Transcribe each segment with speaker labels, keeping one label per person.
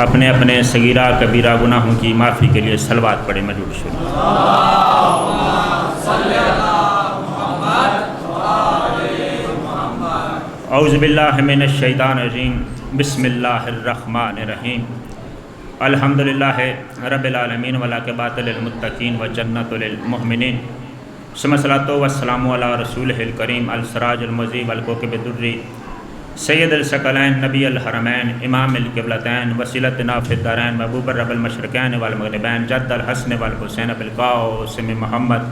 Speaker 1: اپنے اپنے صغیرہ کبیرہ گناہوں کی معافی کے لیے صلوات پڑھیں مدعو شروع۔ اعوذ باللہ من الشیطان الرجیم، بسم اللہ الرحمن الرحیم، الحمدللہ رب العالمین والعاقبۃ للمتقین وجنۃ للمؤمنین، ثم الصلاۃ والسلام علی رسولہ الکریم السراج المضیء والکوکب الدری، سید الثقلین نبی الحرمین امام القبلتین وسیلتنا فی الدارین محبوب رب المشرقین والمغربین جد الحسن والحسین بالقاسم محمد۔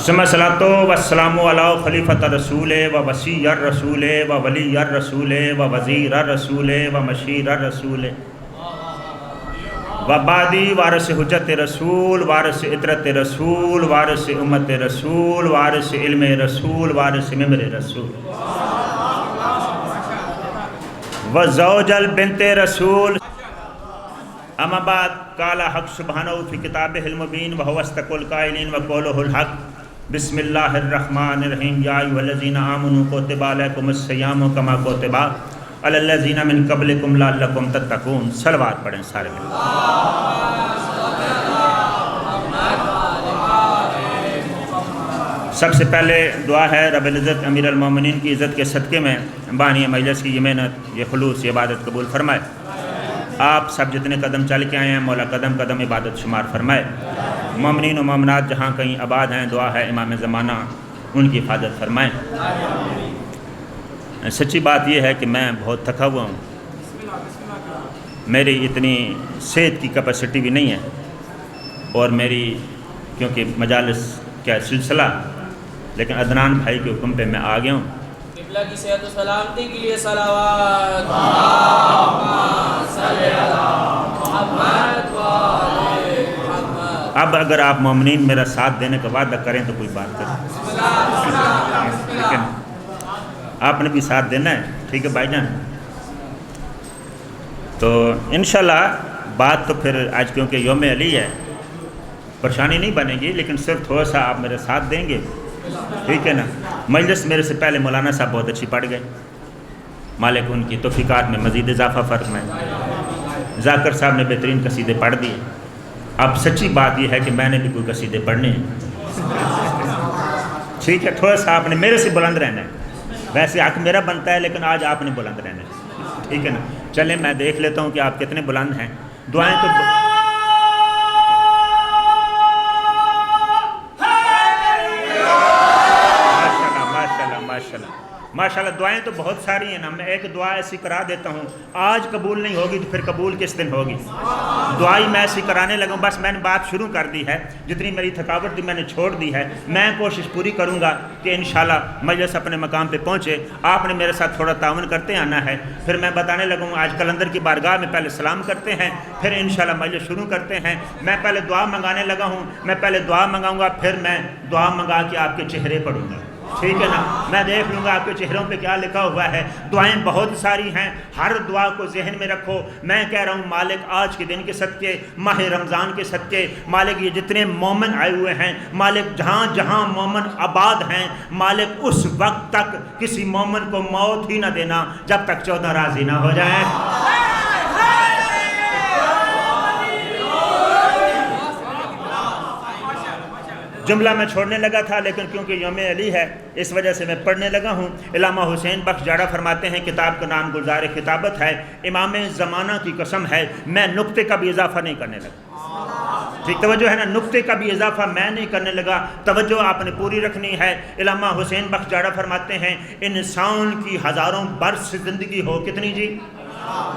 Speaker 1: ثم الصلاۃ والسلام علی خلیفۃ الرسول و وصی الرسول و ولی الرسول و وزیر الرسول و مشیر الرسول وبعدی وارث حجت رسول، وارث عطرت رسول، وارث امت رسول، وارث علم رسول، وارث ممر رسول وزوج البنت رسول۔ اما بعد، قال حق سبحانہ فی کتابہ المبین وہو اصدق القائلین وقولہ الحق، بسم اللہ الرحمن الرحیم، یا ایھا الذین آمنوا کتب علیکم الصیام کما کتب علی الذین من قبلکم لعلکم تتقون۔ صلوات پڑھیں سارے مل۔ سب سے پہلے دعا ہے رب العزت امیر المومنین کی عزت کے صدقے میں بانی مجلس کی یہ محنت، یہ خلوص، یہ عبادت قبول فرمائے۔ آپ سب جتنے قدم چل کے آئے ہیں مولا قدم قدم عبادت شمار فرمائے۔ مومنین و مومنات جہاں کہیں آباد ہیں، دعا ہے امام زمانہ ان کی حفاظت فرمائیں۔ سچی بات یہ ہے کہ میں بہت تھکا ہوا ہوں، میری اتنی صحت کی کیپیسٹی بھی نہیں ہے، اور میری کیونکہ مجالس کیا سلسلہ، لیکن عدنان بھائی کے حکم پہ میں آ گیا ہوں۔
Speaker 2: قبلہ کی صحت و سلامتی کے لیے صلوات۔
Speaker 1: اب اگر آپ مومنین میرا ساتھ دینے کا وعدہ کریں تو کوئی بات کریں، ٹھیک ہے نا؟ آپ نے بھی ساتھ دینا ہے، ٹھیک ہے بھائی جان؟ تو انشاءاللہ بات تو پھر آج کیونکہ یوم علی ہے، پریشانی نہیں بنے گی، لیکن صرف تھوڑا سا آپ میرے ساتھ دیں گے، ٹھیک ہے نا؟ مجلس میرے سے پہلے مولانا صاحب بہت اچھی پڑھ گئے، مالک ان کی توفیقات میں مزید اضافہ فرمائے۔ ذاکر صاحب نے بہترین قصیدے پڑھ دیے۔ اب سچی بات یہ ہے کہ میں نے بھی کوئی قصیدے پڑھنے ہیں، ٹھیک ہے؟ تھوڑا سا آپ نے میرے سے بلند رہنا ہے، ویسے حق میرا بنتا ہے لیکن آج آپ نے بلند رہنا ہے، ٹھیک ہے نا؟ چلیں میں دیکھ لیتا ہوں کہ آپ کتنے بلند ہیں۔ دعائیں تو ماشاءاللہ دعائیں تو بہت ساری ہیں نا، میں ایک دعا ایسی کرا دیتا ہوں، آج قبول نہیں ہوگی تو پھر قبول کس دن ہوگی؟ دعائی میں ایسی کرانے لگا ہوں، بس میں نے بات شروع کر دی ہے، جتنی میری تھکاوٹ تھی میں نے چھوڑ دی ہے۔ میں کوشش پوری کروں گا کہ انشاءاللہ مجلس اپنے مقام پہ پہنچے۔ آپ نے میرے ساتھ تھوڑا تعاون کرتے آنا ہے، پھر میں بتانے لگا ہوں آج کلندر کی بارگاہ میں پہلے سلام کرتے ہیں، پھر انشاءاللہ مجلس شروع کرتے ہیں۔ میں پہلے دعا منگانے لگا ہوں، میں پہلے دعا منگاؤں گا، پھر میں دعا منگا کے آپ کے چہرے پڑھوں گا، ٹھیک ہے نا؟ میں دیکھ لوں گا آپ کے چہروں پہ کیا لکھا ہوا ہے۔ دعائیں بہت ساری ہیں، ہر دعا کو ذہن میں رکھو۔ میں کہہ رہا ہوں مالک آج کے دن کے صدقے، ماہ رمضان کے صدقے، مالک یہ جتنے مومن آئے ہوئے ہیں، مالک جہاں جہاں مومن آباد ہیں، مالک اس وقت تک کسی مومن کو موت ہی نہ دینا جب تک 14 راضی نہ ہو جائیں۔ جملہ میں چھوڑنے لگا تھا، لیکن کیونکہ یوم علی ہے اس وجہ سے میں پڑھنے لگا ہوں۔ علامہ حسین بخش جاڑا فرماتے ہیں، کتاب کا نام گلزار خطابت ہے، امام زمانہ کی قسم ہے میں نقطے کا بھی اضافہ نہیں کرنے لگا۔ ٹھیک توجہ ہے نا؟ نقطے کا بھی اضافہ میں نہیں کرنے لگا، توجہ آپ نے پوری رکھنی ہے۔ علامہ حسین بخش جاڑا فرماتے ہیں، انسان کی ہزاروں برس زندگی ہو، کتنی جی؟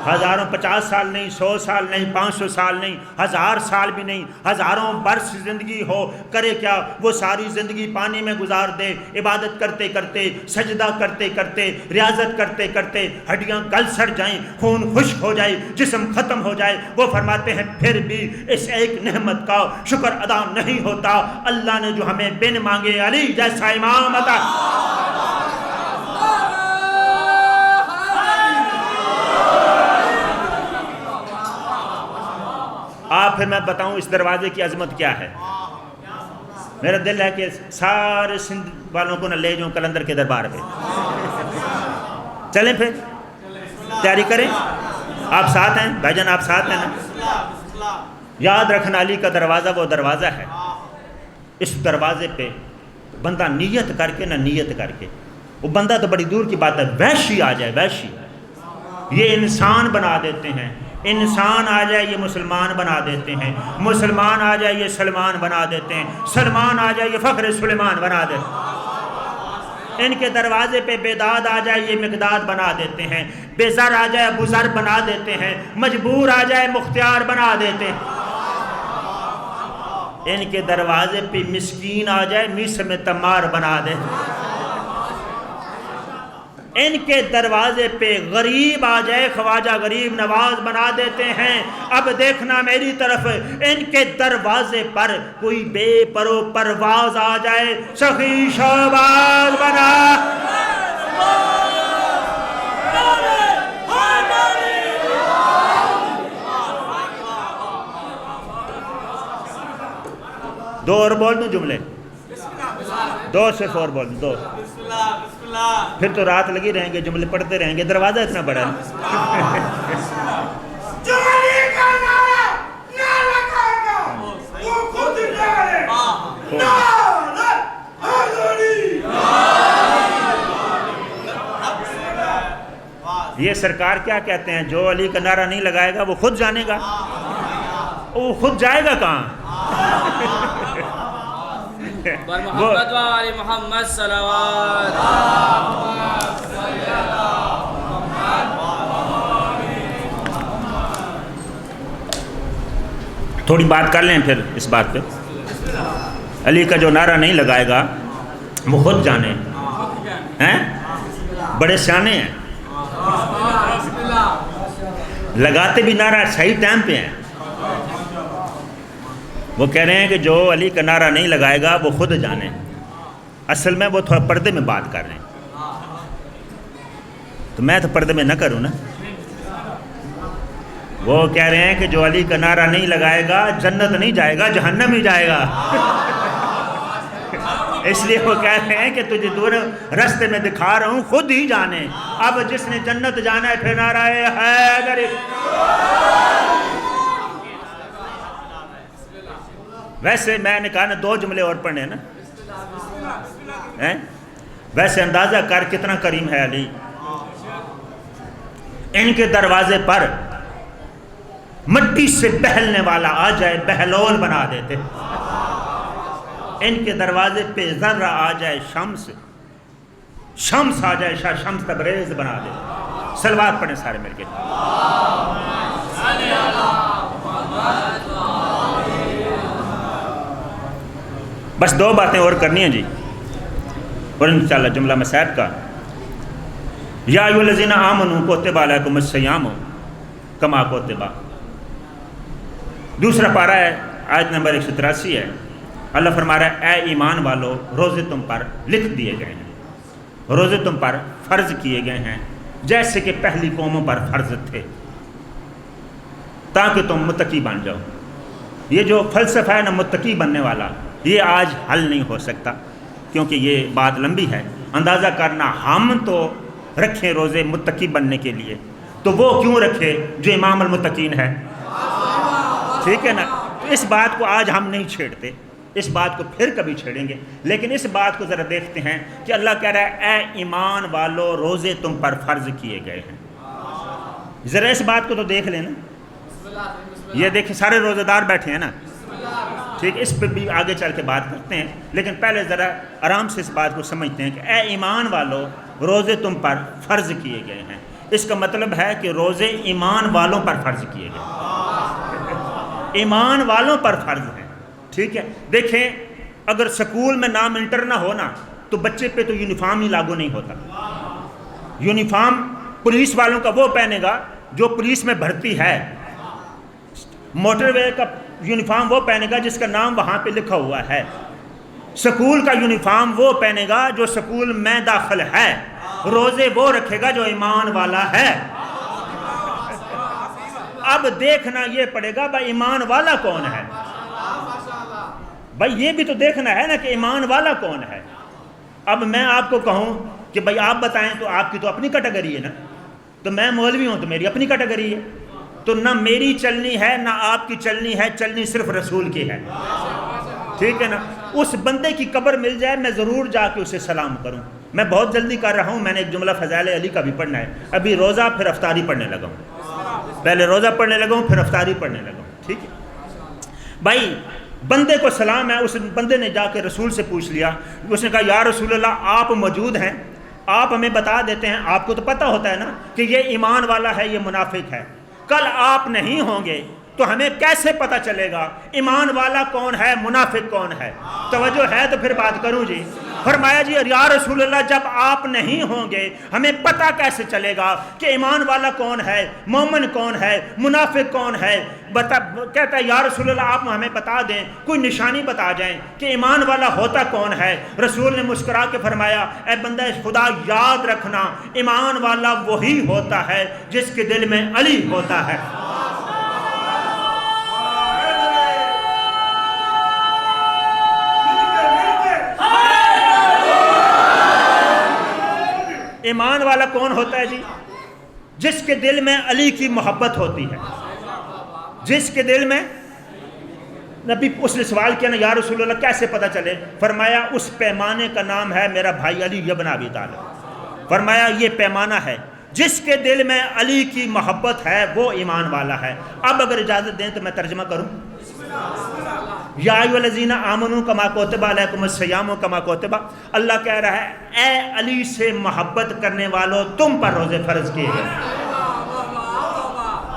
Speaker 1: ہزاروں، 50 سال نہیں، 100 سال نہیں، 500 سال نہیں، 1000 سال بھی نہیں، ہزاروں برس زندگی ہو، کرے کیا؟ وہ ساری زندگی پانی میں گزار دے، عبادت کرتے کرتے، سجدہ کرتے کرتے، ریاضت کرتے کرتے، ہڈیاں گل سڑ جائیں، خون خشک ہو جائے، جسم ختم ہو جائے، وہ فرماتے ہیں پھر بھی اس ایک نعمت کا شکر ادا نہیں ہوتا، اللہ نے جو ہمیں بن مانگے علی جیسا امام عطا۔ آپ پھر میں بتاؤں اس دروازے کی عظمت کیا ہے۔ میرا دل ہے کہ سارے سندھ والوں کو نہ لے جاؤں کلندر کے دربار پہ. چلیں پھر تیاری کریں. آپ ساتھ ہیں بھائی جان؟ آپ ساتھ ہیں نا؟ یاد رکھنا علی کا دروازہ وہ دروازہ ہے، اس دروازے پہ بندہ نیت کر کے نہ نیت کر کے، وہ بندہ تو بڑی دور کی بات ہے، وحشی آ جائے، وحشی یہ انسان بنا دیتے ہیں. انسان آ جائے یہ مسلمان بنا دیتے ہیں، مسلمان آ جائے یہ سلمان بنا دیتے ہیں، سلمان آ جائے یہ فخر سلیمان بنا دیتے ہیں. ان کے دروازے پہ بیداد آ جائے یہ مقداد بنا دیتے ہیں، بے زر آ جائے ابو ذر بنا دیتے ہیں، مجبور آ جائے مختار بنا دیتے ہیں. ان کے دروازے پہ مسکین آ جائے مصر میں تمار بنا دے. ان کے دروازے پہ غریب آ جائے خواجہ غریب نواز بنا دیتے ہیں. اب دیکھنا میری طرف، ان کے دروازے پر کوئی بے پرو پرواز آ جائے سخی شہباز بنا. دو اور بول دوں جملے، دو صرف اور بول دوں، دو. پھر تو رات لگی رہیں گے، جملے پڑھتے رہیں گے، دروازہ اتنا بڑا ہے. یہ سرکار کیا کہتے ہیں؟ جو علی کا نعرہ نہیں لگائے گا وہ خود جانے گا. وہ خود جائے گا کہاں؟
Speaker 2: محمد وآل محمد صلوات.
Speaker 1: تھوڑی بات کر لیں پھر اس بات پہ. علی کا جو نعرہ نہیں لگائے گا وہ خود جانے ہیں. بڑے سیانے ہیں، لگاتے بھی نعرہ صحیح ٹائم پہ ہیں. وہ کہہ رہے ہیں کہ جو علی کا نعرہ نہیں لگائے گا وہ خود جانے. اصل میں وہ تھوڑا پردے میں بات کر رہے ہیں، تو میں تو پردے میں نہ کروں نا. وہ کہہ رہے ہیں کہ جو علی کا نعرہ نہیں لگائے گا جنت نہیں جائے گا، جہنم ہی جائے گا. اس لیے وہ کہہ رہے ہیں کہ تجھے دور رستے میں دکھا رہا ہوں، خود ہی جانے. اب جس نے جنت جانا ہے پھر نعرہ حیدر. ویسے میں نے کہا نا دو جملے اور پڑھنے نا. ویسے اندازہ کر کتنا کریم ہے علی. ان کے دروازے پر مٹی سے بہلنے والا آ جائے بہلول بنا دیتے. ان کے دروازے پہ ذرہ آ جائے شمس آ جائے شاہ شمس تبریز بنا دیتے. صلوات پڑھیں سارے مل کے. بس دو باتیں اور کرنی ہیں جی، اور انشاءاللہ جملہ مسائب کا. یا ایھا الذین آمنوا کتب علیکم الصیام کما کتب. دوسرا پارہ ہے، آیت نمبر 183 ہے. اللہ فرما رہا ہے اے ایمان والو روزے تم پر لکھ دیے گئے ہیں، روزے تم پر فرض کیے گئے ہیں جیسے کہ پہلی قوموں پر فرض تھے، تاکہ تم متقی بن جاؤ. یہ جو فلسفہ ہے نا متقی بننے والا، یہ آج حل نہیں ہو سکتا کیونکہ یہ بات لمبی ہے. اندازہ کرنا ہم تو رکھیں روزے متقی بننے کے لیے، تو وہ کیوں رکھے جو امام المتقین ہے؟ ٹھیک ہے نا. تو اس بات کو آج ہم نہیں چھیڑتے، اس بات کو پھر کبھی چھیڑیں گے. لیکن اس بات کو ذرا دیکھتے ہیں کہ اللہ کہہ رہا ہے اے ایمان والو روزے تم پر فرض کیے گئے ہیں. ذرا اس بات کو تو دیکھ لیں نا. یہ دیکھیں سارے روزے دار بیٹھے ہیں نا. ٹھیک، اس پہ بھی آگے چل کے بات کرتے ہیں، لیکن پہلے ذرا آرام سے اس بات کو سمجھتے ہیں کہ اے ایمان والو روزے تم پر فرض کیے گئے ہیں. اس کا مطلب ہے کہ روزے ایمان والوں پر فرض کیے گئے، ایمان والوں پر فرض ہیں. ٹھیک ہے. دیکھیں اگر سکول میں نام انٹر نہ ہونا تو بچے پہ تو یونیفارم ہی لاگو نہیں ہوتا. یونیفارم پولیس والوں کا وہ پہنے گا جو پولیس میں بھرتی ہے، موٹر وے کا یونیفارم وہ پہنے گا جس کا نام وہاں پہ لکھا ہوا ہے، سکول کا یونیفارم وہ پہنے گا جو سکول میں داخل ہے، روزے وہ رکھے گا جو ایمان والا ہے. اب دیکھنا یہ پڑے گا بھائی ایمان والا کون ہے. بھائی یہ بھی تو دیکھنا ہے نا کہ ایمان والا کون ہے. اب میں آپ کو کہوں کہ بھائی آپ بتائیں تو آپ کی تو اپنی کیٹیگری ہے نا, تو میں مولوی ہوں تو میری اپنی کیٹیگری ہے, تو نہ میری چلنی ہے نہ آپ کی چلنی ہے, چلنی صرف رسول کی ہے. ٹھیک ہے نا. اس بندے کی قبر مل جائے میں ضرور جا کے اسے سلام کروں. میں بہت جلدی کر رہا ہوں, میں نے ایک جملہ فضائل علی کا بھی پڑھنا ہے. ابھی روزہ پھر افطاری پڑھنے لگا ہوں, پہلے روزہ پڑھنے لگا ہوں پھر افطاری پڑھنے لگا ہوں. ٹھیک ہے بھائی, بندے کو سلام ہے. اس بندے نے جا کے رسول سے پوچھ لیا, اس نے کہا یا رسول اللہ آپ موجود ہیں, آپ ہمیں بتا دیتے ہیں, آپ کو تو پتہ ہوتا ہے نا کہ یہ ایمان والا ہے یہ منافق ہے, کل آپ نہیں ہوں گے تو ہمیں کیسے پتہ چلے گا ایمان والا کون ہے منافق کون ہے؟ توجہ ہے تو پھر بات کروں جی. فرمایا جی یا رسول اللہ جب آپ نہیں ہوں گے ہمیں پتہ کیسے چلے گا کہ ایمان والا کون ہے, مومن کون ہے, منافق کون ہے؟ کہتا ہے یا رسول اللہ آپ ہمیں بتا دیں, کوئی نشانی بتا جائیں کہ ایمان والا ہوتا کون ہے. رسول نے مسکرا کے فرمایا اے بندہ خدا یاد رکھنا, ایمان والا وہی ہوتا ہے جس کے دل میں علی ہوتا ہے. ایمان والا کون ہوتا ہے جی؟ جس کے دل میں علی کی محبت ہوتی ہے, جس کے دل میں. نبی اس نے سوال کیا نا یا رسول اللہ کیسے پتہ چلے؟ فرمایا اس پیمانے کا نام ہے میرا بھائی علی ابن ابی طالب. فرمایا یہ پیمانہ ہے, جس کے دل میں علی کی محبت ہے وہ ایمان والا ہے. اب اگر اجازت دیں تو میں ترجمہ کروں. یا ایھا الذین آمنوا کما کتب علیکم الصیام کما کتب, اللہ کہہ رہا ہے اے علی سے محبت کرنے والوں تم پر روزے فرض کیے گئے.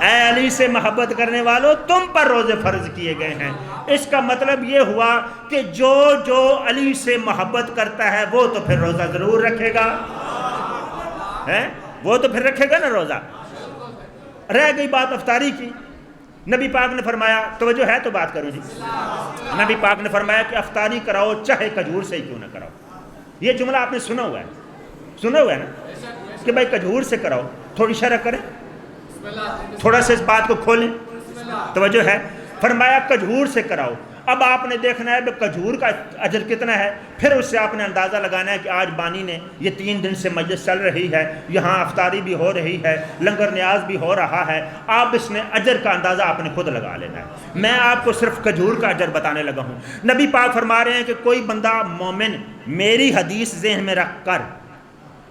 Speaker 1: اے علی سے محبت کرنے والوں تم پر روزے فرض کیے گئے ہیں. اس کا مطلب یہ ہوا کہ جو جو علی سے محبت کرتا ہے وہ تو پھر روزہ ضرور رکھے گا, وہ تو پھر رکھے گا نا روزہ. رہ گئی بات افطاری کی. نبی پاک نے فرمایا, توجہ ہے تو بات کروں جی. نبی پاک نے فرمایا کہ افطاری کراؤ چاہے کھجور سے ہی کیوں نہ کراؤ. یہ جملہ آپ نے سنا ہوا ہے نا کہ بھائی کھجور سے کراؤ. تھوڑی شرح کریں, تھوڑا سا اس بات کو کھولیں. توجہ ہے. فرمایا کھجور سے کراؤ. اب آپ نے دیکھنا ہے کھجور کا اجر کتنا ہے, پھر اس سے آپ نے اندازہ لگانا ہے کہ آج بانی نے یہ 3 دن سے مجلس چل رہی ہے, یہاں افطاری بھی ہو رہی ہے, لنگر نیاز بھی ہو رہا ہے. آپ اس میں اجر کا اندازہ آپ نے خود لگا لینا ہے. میں آپ کو صرف کھجور کا اجر بتانے لگا ہوں. نبی پاک فرما رہے ہیں کہ کوئی بندہ مومن میری حدیث ذہن میں رکھ کر,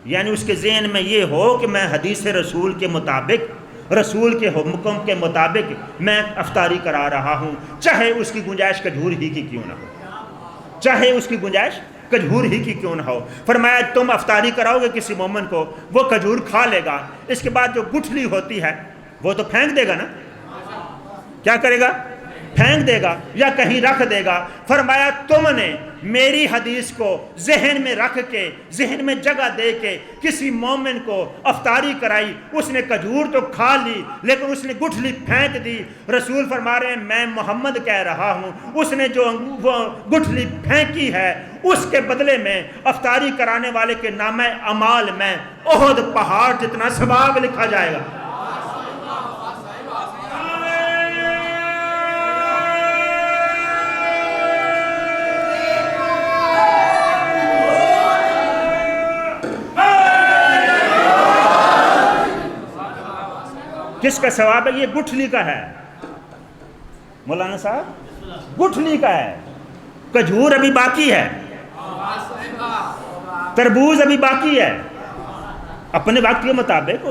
Speaker 1: یعنی اس کے ذہن میں یہ ہو کہ میں حدیث رسول کے مطابق, رسول کے حکم کے مطابق میں افطاری کرا رہا ہوں, چاہے اس کی گنجائش کھجور ہی کی کیوں نہ ہو, چاہے اس کی گنجائش کھجور ہی کی کیوں نہ ہو. فرمایا تم افطاری کراؤ گے کسی مومن کو, وہ کھجور کھا لے گا, اس کے بعد جو گٹھلی ہوتی ہے وہ تو پھینک دے گا نا. کیا کرے گا؟ پھینک دے گا یا کہیں رکھ دے گا. فرمایا تم نے میری حدیث کو ذہن میں رکھ کے, ذہن میں جگہ دے کے کسی مومن کو افطاری کرائی, اس نے کھجور تو کھا لی لیکن اس نے گٹھلی پھینک دی. رسول فرما رہے ہیں میں محمد کہہ رہا ہوں, اس نے جو وہ گٹھلی پھینکی ہے اس کے بدلے میں افطاری کرانے والے کے نامہ اعمال میں احد پہاڑ جتنا ثواب لکھا جائے گا. کس کا ثواب ہے؟ یہ گٹھلی کا ہے مولانا صاحب, گٹھلی کا ہے. کھجور ابھی باقی ہے, تربوز ابھی باقی ہے, اپنے وقت کے مطابق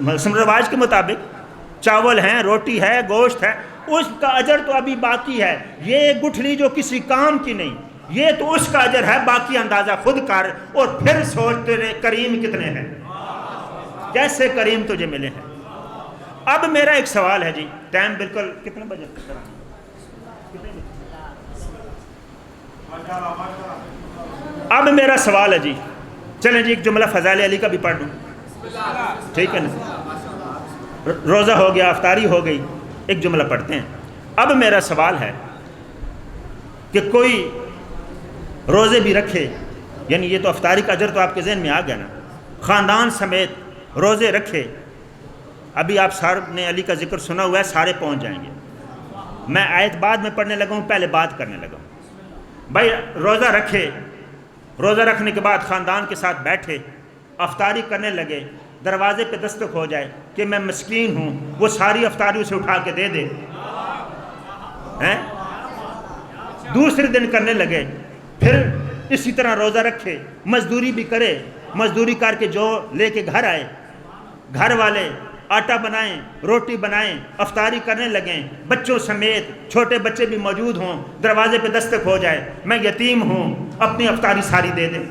Speaker 1: رسم رواج کے مطابق چاول ہیں, روٹی ہے, گوشت ہے, اس کا اجر تو ابھی باقی ہے. یہ گٹھلی جو کسی کام کی نہیں, یہ تو اس کا اجر ہے, باقی اندازہ خود کر اور پھر سوچتے رہے کریم کتنے ہیں, کیسے کریم تجھے ملے ہیں. اب میرا ایک سوال ہے جی, ٹائم بالکل کتنے بجے اب میرا سوال ہے جی, چلیں جی ایک جملہ فضائل علی کا بھی پڑھ دوں, ٹھیک ہے نا. روزہ ہو گیا, افطاری ہو گئی, ایک جملہ پڑھتے ہیں. اب میرا سوال ہے کہ کوئی روزے بھی رکھے, یعنی یہ تو افطاری کا اجر تو آپ کے ذہن میں آ گیا نا, خاندان سمیت روزے رکھے. ابھی آپ سارے نے علی کا ذکر سنا ہوا ہے, سارے پہنچ جائیں گے. میں آیت بعد میں پڑھنے لگا ہوں, پہلے بات کرنے لگا ہوں. بھائی روزہ رکھے، روزہ رکھنے کے بعد خاندان کے ساتھ بیٹھے، افطاری کرنے لگے، دروازے پہ دستک ہو جائے کہ میں مسکین ہوں، وہ ساری افطاری اسے اٹھا کے دے دے، دوسرے دن کرنے لگے، پھر اسی طرح روزہ رکھے، مزدوری بھی کرے، مزدوری کر کے جو لے کے گھر آئے، گھر والے آٹا بنائیں، روٹی بنائیں، افطاری کرنے لگیں، بچوں سمیت، چھوٹے بچے بھی موجود ہوں، دروازے پہ دستک ہو جائے، میں یتیم ہوں، اپنی افطاری ساری دے دے،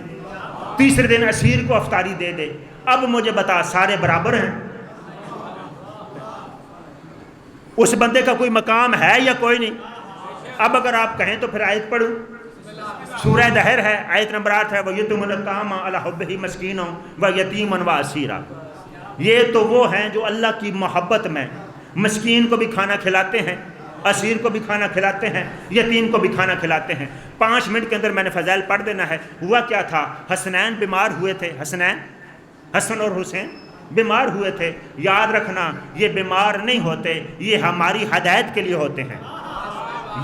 Speaker 1: تیسرے دن اسیر کو افطاری دے دے۔ اب مجھے بتا، سارے برابر ہیں؟ اس بندے کا کوئی مقام ہے یا کوئی نہیں؟ اب اگر آپ کہیں تو پھر آیت پڑھوں، سورہ دہر ہے، آیت نمبر 8 ہے، وَيُطْعِمُونَ الطَّعَامَ عَلَىٰ حُبِّهِ مِسْكِينًا وَيَتِيمًا وَأَسِيرًا۔ یہ تو وہ ہیں جو اللہ کی محبت میں مسکین کو بھی کھانا کھلاتے ہیں، اسیر کو بھی کھانا کھلاتے ہیں، یتیم کو بھی کھانا کھلاتے ہیں۔ 5 منٹ کے اندر میں نے فضائل پڑھ دینا ہے۔ ہوا کیا تھا؟ حسنین بیمار ہوئے تھے، حسن اور حسین بیمار ہوئے تھے۔ یاد رکھنا، یہ بیمار نہیں ہوتے، یہ ہماری ہدایت کے لیے ہوتے ہیں۔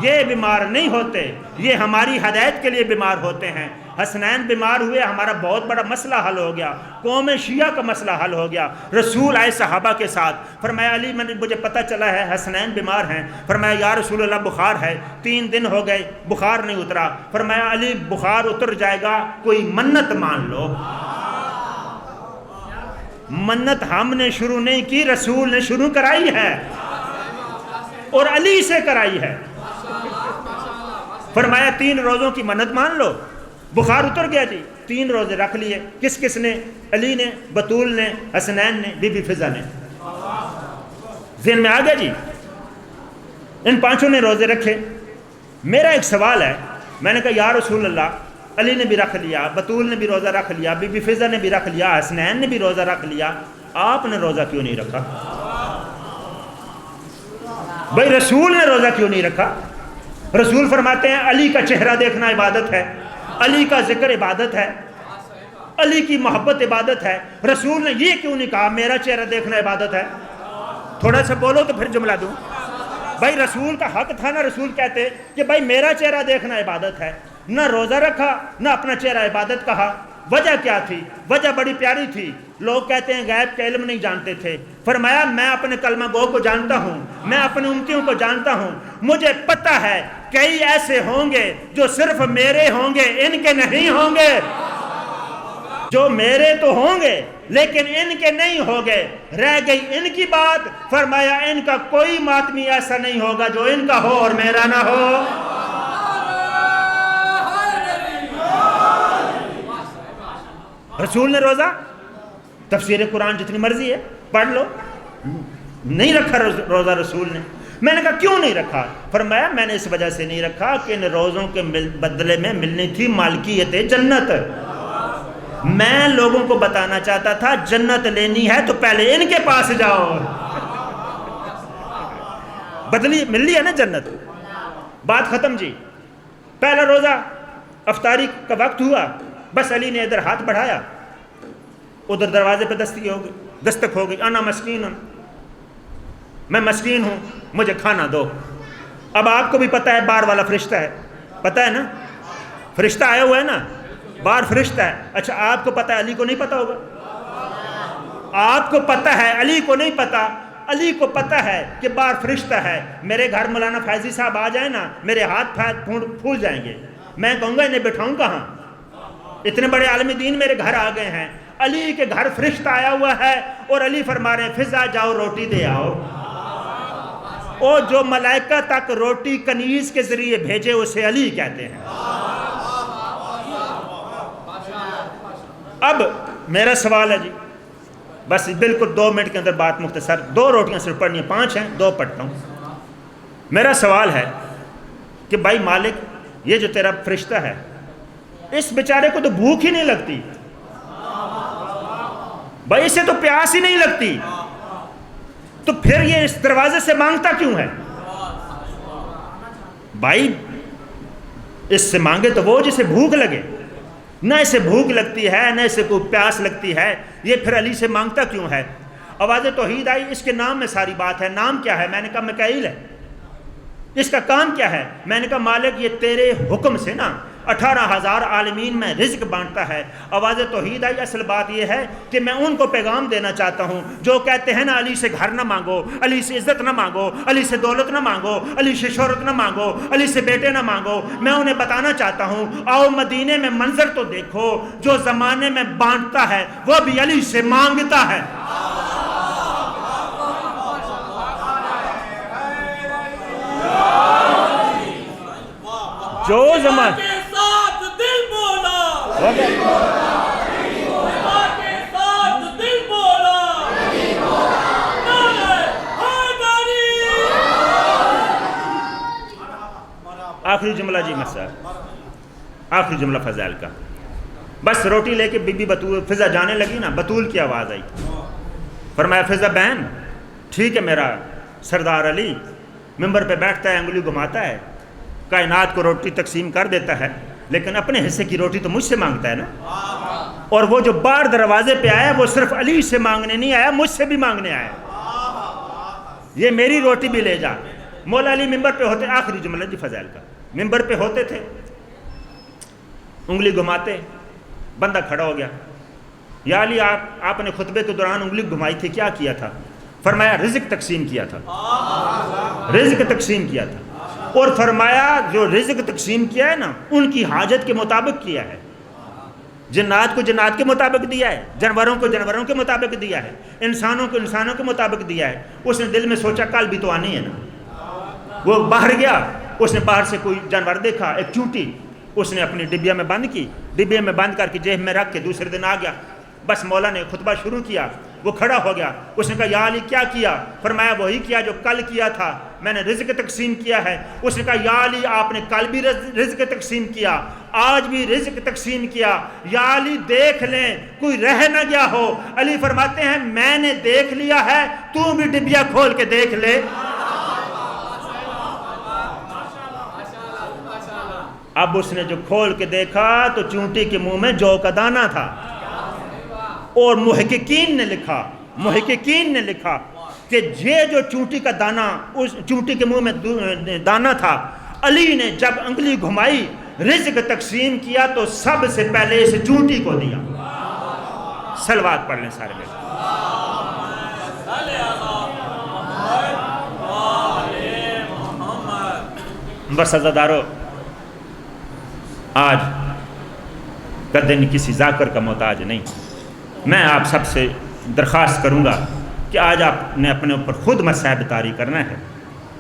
Speaker 1: یہ بیمار نہیں ہوتے، یہ ہماری ہدایت کے لیے بیمار ہوتے ہیں۔ حسنین بیمار ہوئے، ہمارا بہت بڑا مسئلہ حل ہو گیا، قوم شیعہ کا مسئلہ حل ہو گیا۔ رسول آئے صحابہ کے ساتھ، فرمایا علی مجھے پتہ چلا ہے حسنین بیمار ہیں۔ فرمایا یا رسول اللہ بخار ہے، 3 دن ہو گئے بخار نہیں اترا۔ فرمایا علی بخار اتر جائے گا، کوئی منت مان لو۔ منت ہم نے شروع نہیں کی، رسول نے شروع کرائی ہے اور علی سے کرائی ہے۔ فرمایا 3 روزوں کی منت مان لو، بخار اتر گیا جی۔ 3 روزے رکھ لیے۔ کس کس نے؟ علی نے، بطول نے، حسنین نے، بی بی فضا نے۔ ذہن میں آ گیا جی؟ ان 5 نے روزے رکھے۔ میرا ایک سوال ہے، میں نے کہا یا رسول اللہ، علی نے بھی رکھ لیا، بطول نے بھی روزہ رکھ لیا، بی بی فضا نے بھی رکھ لیا، حسنین نے بھی روزہ رکھ لیا، آپ نے روزہ کیوں نہیں رکھا؟ بھائی رسول نے روزہ کیوں نہیں رکھا؟ رسول فرماتے ہیں علی کا چہرہ دیکھنا عبادت ہے، علی کا ذکر عبادت ہے، علی کی محبت عبادت ہے۔ رسول نے یہ کیوں نہیں کہا میرا چہرہ دیکھنا عبادت ہے؟ تھوڑا سا بولو تو پھر جملہ دوں۔ بھائی رسول کا حق تھا نا، رسول کہتے کہ بھائی میرا چہرہ دیکھنا عبادت ہے، نہ روزہ رکھا نہ اپنا چہرہ عبادت کہا۔ وجہ کیا تھی؟ وجہ بڑی پیاری تھی۔ لوگ کہتے ہیں غیب کا علم نہیں جانتے تھے۔ فرمایا میں اپنے کلمہ گو کو جانتا ہوں، میں اپنے امتیوں کو جانتا ہوں، مجھے پتہ ہے کئی ایسے ہوں گے جو صرف میرے ہوں گے، ان کے نہیں ہوں گے، جو میرے تو ہوں گے لیکن ان کے نہیں ہوں گے۔ رہ گئی ان کی بات، فرمایا ان کا کوئی ماتمی ایسا نہیں ہوگا جو ان کا ہو اور میرا نہ ہو۔ رسول نے روزہ، تفسیر قرآن جتنی مرضی ہے پڑھ لو، نہیں رکھا روزہ رسول نے۔ میں نے کہا کیوں نہیں رکھا؟ فرمایا میں نے اس وجہ سے نہیں رکھا کہ ان روزوں کے بدلے میں ملنی تھی مالکیت جنت۔ میں لوگوں کو بتانا چاہتا تھا جنت لینی ہے تو پہلے ان کے پاس جاؤ، بدلی مل ہے نا جنت۔ بات ختم جی۔ پہلا روزہ افطاری کا وقت ہوا، بس علی نے ادھر ہاتھ بڑھایا، ادھر دروازے پہ دستک ہو گئی، انا مسکین، میں مسکین ہوں، مجھے کھانا دو۔ اب آپ کو بھی پتہ ہے باہر والا فرشتہ ہے، پتہ ہے نا، فرشتہ آیا ہوا ہے نا، باہر فرشتہ ہے۔ اچھا آپ کو پتہ ہے، علی کو نہیں پتہ ہوگا؟ آپ کو پتہ ہے، علی کو نہیں پتہ۔ علی کو پتہ ہے کہ باہر فرشتہ ہے۔ میرے گھر مولانا فیضی صاحب آ جائیں نا، میرے ہاتھ پھول جائیں گے، میں کہوں گا انہیں بٹھاؤں کہاں؟ اتنے بڑے عالم دین میرے گھر آ گئے ہیں۔ علی کے گھر فرشتہ آیا ہوا ہے اور علی فرما رہے ہیں فضا جاؤ روٹی دے آؤ۔ اور جو ملائکہ تک روٹی کنیز کے ذریعے بھیجے اسے علی کہتے ہیں۔ اب میرا سوال ہے جی، بس بالکل 2 منٹ کے اندر بات مختصر، 2 روٹیاں صرف پڑھنی ہیں، 5 ہیں 2 پڑھتا ہوں۔ میرا سوال ہے کہ بھائی مالک، یہ جو تیرا فرشتہ ہے اس بیچارے کو تو بھوک ہی نہیں لگتی، بھائی اسے تو پیاس ہی نہیں لگتی، تو پھر یہ اس دروازے سے مانگتا کیوں ہے؟ بھائی اس سے مانگے تو وہ جسے بھوک لگے، نہ اسے بھوک لگتی ہے نہ اسے کوئی پیاس لگتی ہے، یہ پھر علی سے مانگتا کیوں ہے؟ آواز توحید آئی، اس کے نام میں ساری بات ہے۔ نام کیا ہے؟ میں نے کہا میکائیل ہے۔ اس کا کام کیا ہے؟ میں نے کہا مالک یہ تیرے حکم سے نا 18,000 عالمین میں رزق بانٹتا ہے۔ آواز توحید آئی۔ اصل بات یہ ہے کہ میں ان کو پیغام دینا چاہتا ہوں جو کہتے ہیں نا علی سے گھر نہ مانگو، علی سے عزت نہ مانگو، علی سے دولت نہ مانگو، علی سے شہرت نہ مانگو، علی سے بیٹے نہ مانگو۔ میں انہیں بتانا چاہتا ہوں آؤ مدینے میں منظر تو دیکھو، جو زمانے میں بانٹتا ہے وہ بھی علی سے مانگتا ہے۔ جو زمان
Speaker 2: کے ساتھ دل بولا، کے ساتھ دل بولا، نعرہ حیدری۔
Speaker 1: آخری جملہ جی مسئلہ، آخری جملہ فضائل کا۔ بس روٹی لے کے بی بی بطول فضا جانے لگی نا، بطول کی آواز آئی، فرمایا فضا بہن ٹھیک ہے، میرا سردار علی ممبر پہ بیٹھتا ہے، انگلی گھماتا ہے، کائنات کو روٹی تقسیم کر دیتا ہے، لیکن اپنے حصے کی روٹی تو مجھ سے مانگتا ہے نا۔ اور وہ جو باہر دروازے پہ آیا وہ صرف علی سے مانگنے نہیں آیا، مجھ سے بھی مانگنے آیا، یہ میری روٹی بھی لے جا۔ مولا علی ممبر پہ ہوتے، آخری جملہ جی فضائل کا، ممبر پہ ہوتے تھے، انگلی گھماتے، بندہ کھڑا ہو گیا، یا علی آپ نے خطبے کے دوران انگلی گھمائی تھی، کیا کیا تھا؟ فرمایا رزق تقسیم کیا تھا، رزق تقسیم کیا تھا۔ اور فرمایا جو رزق تقسیم کیا ہے نا ان کی حاجت کے مطابق کیا ہے، جنات کو جنات کے مطابق دیا ہے، جانوروں کو جانوروں کے مطابق دیا ہے، انسانوں کو انسانوں کے مطابق دیا ہے۔ اس نے دل میں سوچا کل بھی تو آنی ہے نا، وہ باہر گیا، اس نے باہر سے کوئی جانور دیکھا، ایک چونٹی، اس نے اپنی ڈبیا میں بند کی، ڈبیا میں بند کر کے جیب میں رکھ کے دوسرے دن آ گیا۔ بس مولا نے خطبہ شروع کیا، وہ کھڑا ہو گیا، اس نے کہا یا علی کیا کیا؟ فرمایا وہی کیا جو کل کیا تھا، میں نے رزق تقسیم کیا ہے۔ اس نے کہا یا علی آپ نے کل بھی رزق تقسیم کیا، آج بھی رزق تقسیم کیا، یا علی دیکھ لیں کوئی رہ نہ گیا ہو۔ علی فرماتے ہیں میں نے دیکھ لیا ہے، تو بھی ڈبیا کھول کے دیکھ لے۔ اب اس نے جو کھول کے دیکھا تو چونٹی کے منہ میں جو کا دانہ تھا، اور محققین نے لکھا کہ یہ جو چونٹی کا دانہ، اس چونٹی کے منہ میں دانہ تھا، علی نے جب انگلی گھمائی رزق تقسیم کیا تو سب سے پہلے اس چونٹی کو دیا۔ صلوات پڑھ لیں سارے لوگ۔ بس عزادارو، آج کا دن کسی ذاکر کا محتاج نہیں۔ میں آپ سب سے درخواست کروں گا کہ آج آپ نے اپنے اوپر خود مصائب طاری کرنا ہے،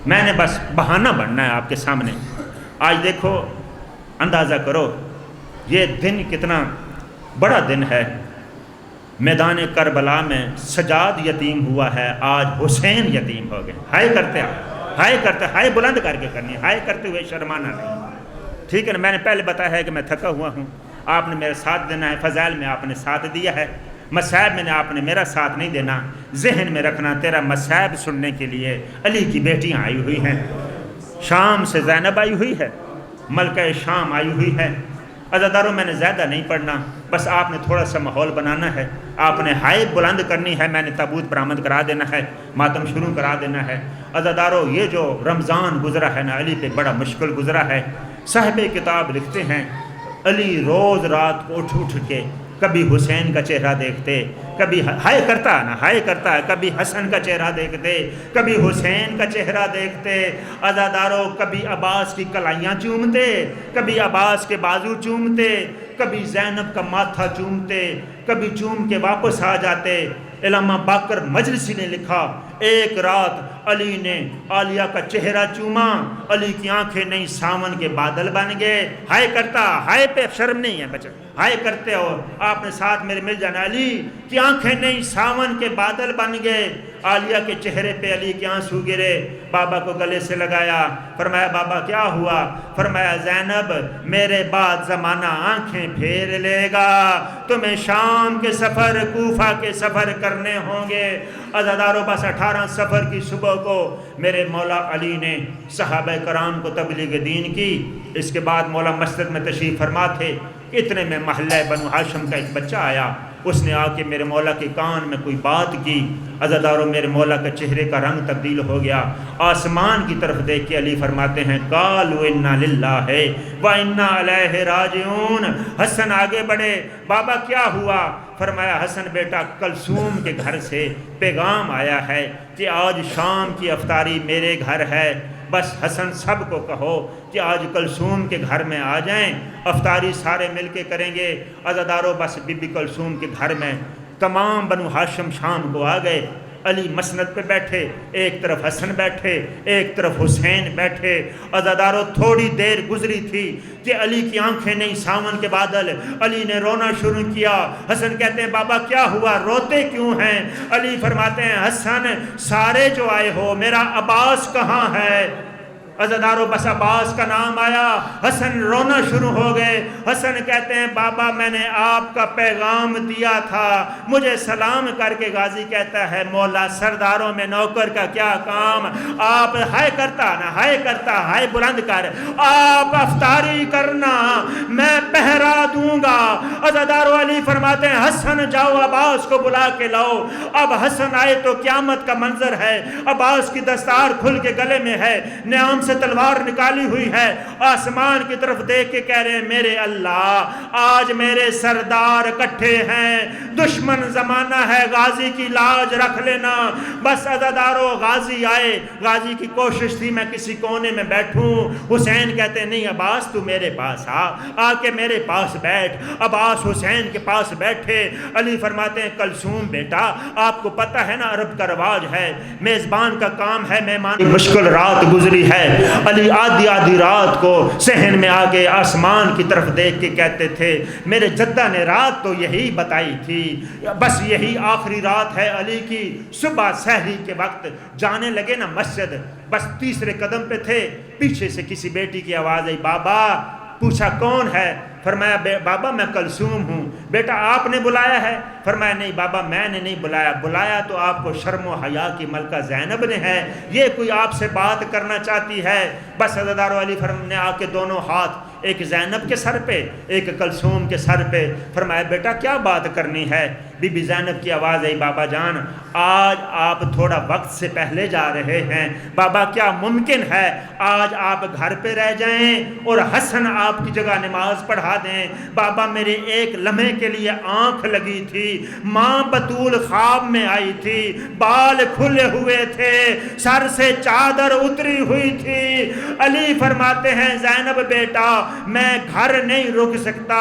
Speaker 1: میں نے بس بہانہ بننا ہے آپ کے سامنے۔ آج دیکھو، اندازہ کرو یہ دن کتنا بڑا دن ہے۔ میدان کربلا میں سجاد یتیم ہوا ہے، آج حسین یتیم ہو گئے۔ ہائے کرتے ہائے بلند کر کے کرنی، ہائے کرتے ہوئے شرمانا نہیں، ٹھیک ہے نا؟ میں نے پہلے بتایا ہے کہ میں تھکا ہوا ہوں، آپ نے میرا ساتھ دینا ہے، فضائل میں آپ نے ساتھ دیا ہے، مصائب میں نے آپ نے میرا ساتھ نہیں دینا۔ ذہن میں رکھنا تیرا مصائب سننے کے لیے علی کی بیٹیاں آئی ہوئی ہیں، شام سے زینب آئی ہوئی ہے، ملکہ شام آئی ہوئی ہے۔ عزاداروں میں نے زیادہ نہیں پڑھنا، بس آپ نے تھوڑا سا ماحول بنانا ہے، آپ نے ہائے بلند کرنی ہے، میں نے تابوت برآمد کرا دینا ہے، ماتم شروع کرا دینا ہے۔ عزاداروں یہ جو رمضان گزرا ہے نا علی پہ بڑا مشکل گزرا ہے۔ صاحب کتاب لکھتے ہیں علی روز رات کو اٹھ کے کبھی حسین کا چہرہ دیکھتے، کبھی ہائے کرتا ہے، کبھی حسن کا چہرہ دیکھتے، کبھی حسین کا چہرہ دیکھتے۔ عزاداروں کبھی عباس کی کلائیاں چومتے، کبھی عباس کے بازو چومتے، کبھی زینب کا ماتھا چومتے، کبھی چوم کے واپس آ جاتے۔ علامہ باقر مجلسی نے لکھا ایک رات علی نے عالیہ کا چہرہ چوما، علی کی آنکھیں نہیں ساون کے بادل بن گئے۔ ہائے کرتا، ہائے پہ شرم نہیں ہے بچہ، ہائے کرتے ہو، آپ نے ساتھ میرے مل جانا۔ علی کی آنکھیں نہیں ساون کے بادل بن گئے، عالیہ کے چہرے پہ علی کے آنسو گرے۔ بابا کو گلے سے لگایا، فرمایا بابا کیا ہوا؟ فرمایا زینب میرے بعد زمانہ آنکھیں پھیر لے گا، تمہیں شام کے سفر، کوفہ کے سفر کرنے ہوں گے۔ عزاداروں بس 18 سفر کی صبح کو میرے مولا علی نے صحابہ کرام کو تبلیغ دین کی۔ اس کے بعد مولا مسجد میں تشریف فرما تھے، اتنے میں محلہ بنو ہاشم کا ایک بچہ آیا، اس نے آ کے میرے مولا کے کان میں کوئی بات کی، عزاداروں میرے مولا کا چہرے کا رنگ تبدیل ہو گیا، آسمان کی طرف دیکھ کے علی فرماتے ہیں قالوا انا للہ و انا الیہ راجعون۔ حسن آگے بڑھے، بابا کیا ہوا؟ فرمایا حسن بیٹا کلثوم کے گھر سے پیغام آیا ہے کہ آج شام کی افطاری میرے گھر ہے، بس حسن سب کو کہو کہ آج کلثوم کے گھر میں آ جائیں، افطاری سارے مل کے کریں گے۔ عزاداروں بس بی بی کلثوم کے گھر میں تمام بنو ہاشم شام کو آ گئے۔ علی مسند پہ بیٹھے، ایک طرف حسن بیٹھے، ایک طرف حسین بیٹھے۔ عزاداروں تھوڑی دیر گزری تھی کہ علی کی آنکھیں نہیں ساون کے بادل، علی نے رونا شروع کیا۔ حسن کہتے ہیں بابا کیا ہوا، روتے کیوں ہیں؟ علی فرماتے ہیں حسن سارے جو آئے ہو، میرا عباس کہاں ہے؟ عزاداروں بس عباس کا نام آیا، حسن رونا شروع ہو گئے۔ حسن کہتے ہیں بابا میں نے آپ کا پیغام دیا تھا، مجھے سلام کر کے غازی کہتا ہے مولا سرداروں میں نوکر کا کیا کام، آپ ہائے کرتا نہ ہائے کرتا، ہائے بلند کر، آپ افطاری کرنا میں پہرا دوں گا۔ عزاداروں علی فرماتے ہیں حسن جاؤ عباس کو بلا کے لاؤ۔ اب حسن آئے تو قیامت کا منظر ہے، عباس کی دستار کھل کے گلے میں ہے، نیام سے تلوار نکالی ہوئی ہے، آسمان کی طرف دیکھ کے کہہ رہے ہیں میرے اللہ آج میرے سردار اکٹھے ہیں، دشمن زمانہ ہے، غازی کی لاج رکھ لینا۔ بس عزاداروں غازی آئے، غازی کی کوشش تھی میں کسی کونے میں بیٹھوں۔ حسین کہتے ہیں نہیں عباس تو میرے پاس آ کے میرے پاس بیٹھ۔ عباس حسین کے پاس بیٹھے۔ علی فرماتے ہیں کلثوم بیٹا آپ کو پتہ ہے نا عرب کا رواج ہے، میزبان کا کام ہے، مہمان مشکل رات گزری ہے۔ علی آدھی آدھی رات کو صحن میں آگے آسمان کی طرف دیکھ کے کہتے تھے میرے جدہ نے رات تو یہی بتائی تھی، بس یہی آخری رات ہے علی کی۔ صبح سحری کے وقت جانے لگے نا مسجد، بس تیسرے قدم پہ تھے، پیچھے سے کسی بیٹی کی آواز آئی بابا۔ پوچھا کون ہے؟ فرمایا بابا میں کلثوم ہوں۔ بیٹا آپ نے بلایا ہے؟ فرمایا نہیں بابا میں نے نہیں بلایا، بلایا تو آپ کو شرم و حیا کی ملکہ زینب نے ہے، یہ کوئی آپ سے بات کرنا چاہتی ہے۔ بس عزادارو علی نے آ کے دونوں ہاتھ ایک زینب کے سر پہ ایک کلثوم کے سر پہ، فرمایا بیٹا کیا بات کرنی ہے؟ بی بی زینب کی آواز آئی بابا جان آج آپ تھوڑا وقت سے پہلے جا رہے ہیں، بابا کیا ممکن ہے آج آپ گھر پہ رہ جائیں اور حسن آپ کی جگہ نماز پڑھا دیں؟ بابا میرے ایک لمحے کے لیے آنکھ لگی تھی، ماں بطول خواب میں آئی تھی، بال کھلے ہوئے تھے، سر سے چادر اتری ہوئی تھی۔ علی فرماتے ہیں زینب بیٹا میں گھر نہیں رک سکتا،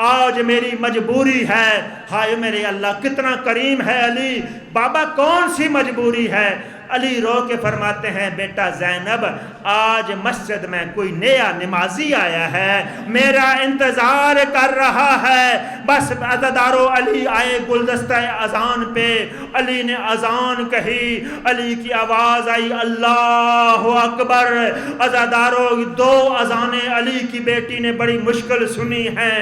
Speaker 1: آج میری مجبوری ہے۔ ہائے میرے اللہ کتنا کریم ہے علی، بابا کون سی مجبوری ہے؟ علی رو کے فرماتے ہیں بیٹا زینب آج مسجد میں کوئی نیا نمازی آیا ہے، میرا انتظار کر رہا ہے۔ بس عزادارو علی آئے گلدستہ اذان پہ، علی نے اذان کہی، علی کی آواز آئی اللہ اکبر۔ عزادارو دو اذانیں علی کی بیٹی نے بڑی مشکل سنی ہیں،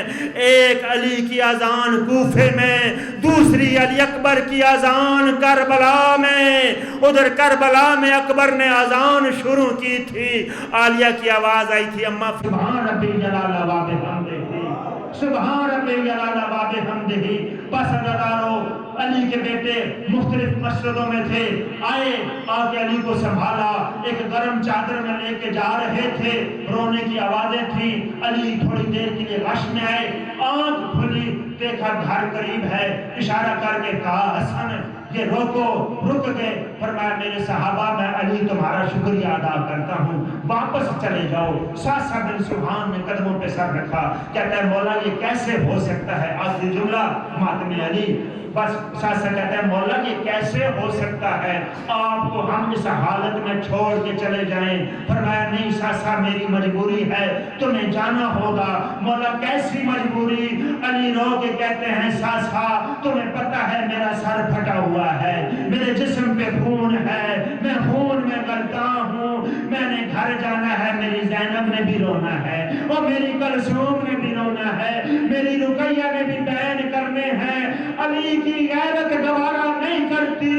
Speaker 1: ایک علی کی اذان کوفے میں، دوسری علی اکبر کی اذان کربلا میں۔ ادھر کربلا میں اکبر نے اذان شروع کی تھی، عالیہ کی آواز آئی تھی اما سبحان ربی جلال و بحمدہ، سبحان ربی جلال و بحمدہ۔ بس عزادارو علی کے بیٹے مختلف مسجدوں میں تھے، آئے آگے علی کو سنبھالا، ایک گرم چادر میں لے کے جا رہے تھے، رونے کی آوازیں تھیں۔ علی تھوڑی دیر کے لیے غش میں آئے، آنکھ کھلی، دیکھا گھر قریب ہے، اشارہ کر کے کہا حسن یہ روکو، رک گئے۔ فرمایا میرے صحابہ میں علی تمہارا شکریہ ادا کرتا ہوں، واپس چلے جاؤ۔ ساسا بن سبحان نے قدموں پہ سر رکھا، کہتا ہے مولا یہ کیسے ہو سکتا ہے؟ آخری جملہ ماتم علی۔ بس ساسا کہتا ہے مولا یہ کیسے ہو سکتا ہے آپ کو ہم اس حالت میں چھوڑ کے چلے جائیں؟ فرمایا نہیں ساسا میری مجبوری ہے، تمہیں جانا ہوگا۔ مولا کیسی مجبوری؟ علی رو کے کہتے ہیں ساسا تمہیں پتہ ہے میرا سر پھٹا ہوا ہے، میرے جسم پہ خون ہے، میں خون میں گلتا ہوں، میں نے گھر جانا ہے، میری زینب نے بھی رونا ہے اور میری کلثوم نے بھی رونا ہے، میری رقیہ نے بھی بین کرنے ہیں۔ علی کی غیرت گوارا نہیں کرتی،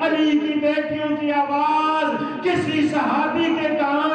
Speaker 1: علی کی بیٹیوں کی آواز کسی صحابی کے کان